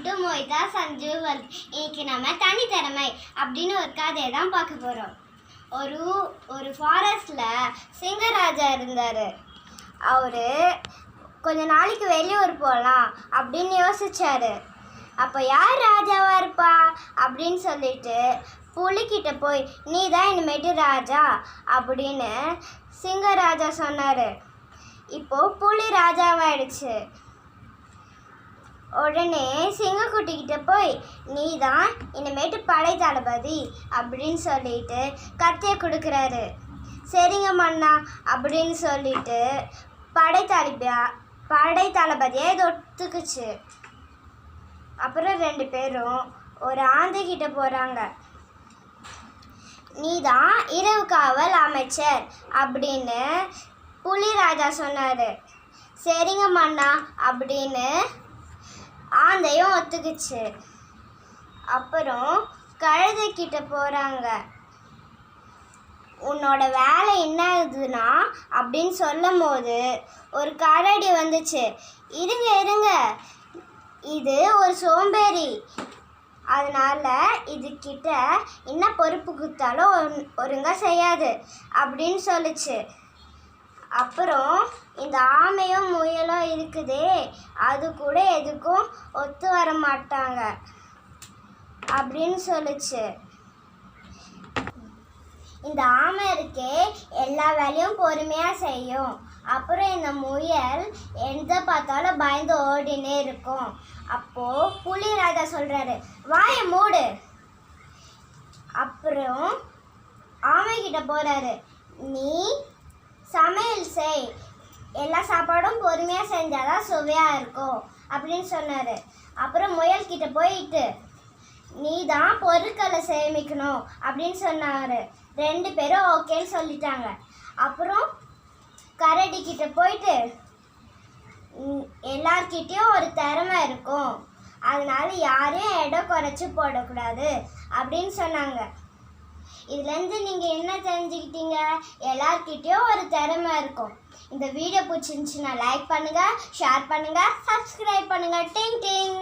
Welcome to Moyitha Sanju world. இன்னைக்கு நம்ம தனித்திறமை அப்படின்னு ஒரு கதையை தான் பார்க்க போகிறோம். ஒரு ஃபாரஸ்டில் சிங்கராஜா இருந்தார். அவர் கொஞ்ச நாளைக்கு வெளியூர் போகலாம் அப்படின்னு யோசிச்சார். அப்போ யார் ராஜாவாக இருப்பா அப்படின்னு சொல்லிட்டு புலிக்கிட்ட போய் நீ தான் இனிமேட்டு ராஜா அப்படின்னு சிங்கராஜா சொன்னார். இப்போது புலி ராஜாவாயிடுச்சு. உடனே சிங்கக்குட்டிக்கிட்ட போய் நீ தான் இனிமேட்டு படை தளபதி அப்படின்னு சொல்லிட்டு கத்தியை கொடுக்குறாரு. சரிங்க மன்னா அப்படின்னு சொல்லிட்டு படை தளபதியை இது ஒத்துக்குச்சு. அப்புறம் 2 பேரும் ஒரு ஆந்தைக்கிட்ட போகிறாங்க. நீ தான் இரவு காவல் அமைச்சர் அப்படின்னு புலி ராஜா சொன்னார். சரிங்க மன்னா அப்படின்னு ஆந்தையும் ஒத்துக்குச்சு. அப்புறம் கழுதைக்கிட்ட போகிறாங்க. உன்னோட வேலை என்ன ஆகுதுன்னா அப்படின்னு சொல்லும் போது ஒரு கரடி வந்துச்சு. இருங்க, இது ஒரு சோம்பேறி, அதனால் இதுக்கிட்ட என்ன பொறுப்பு கொடுத்தாலும் ஒழுங்காக செய்யாது அப்படின்னு சொல்லிச்சு. அப்புறம் இந்த ஆமையும் முயலும் இருக்குதே அது கூட எதுக்கும் ஒத்து வர மாட்டாங்க அப்படின்னு சொல்லிச்சு. இந்த ஆமை இருக்கே எல்லா வேலையும் பொறுமையாக செய்யும். அப்புறம் இந்த முயல் எந்த பார்த்தாலும் பயந்து ஓடினே இருக்கும். அப்போது புலி ராஜா சொல்கிறாரு, வாயை மூடு. அப்புறம் ஆமைக்கிட்ட போகிறாரு, நீ சமையல் செய், எல்லா சாப்பாடும் பொறுமையாக செஞ்சால் தான் சுவையாக இருக்கும் அப்படின்னு சொன்னார். அப்புறம் முயல்கிட்ட போயிட்டு நீ தான் பொருட்களை சேமிக்கணும் அப்படின்னு சொன்னார். 2 பேரும் ஓகேன்னு சொல்லிட்டாங்க. அப்புறம் கரடிக்கிட்ட போயிட்டு எல்லார்கிட்டேயும் ஒரு திறமை இருக்கும், அதனால யாரையும் இடம் குறைச்சி போடக்கூடாது அப்படின்னு சொன்னாங்க. இதுலேருந்து நீங்கள் என்ன தெரிஞ்சுக்கிட்டீங்க? எல்லார்கிட்டேயும் ஒரு திறமை இருக்கும். இந்த வீடியோ பிடிச்சிருந்துச்சுன்னா லைக் பண்ணுங்கள், ஷேர் பண்ணுங்கள், சப்ஸ்கிரைப் பண்ணுங்கள். டிங் டிங்.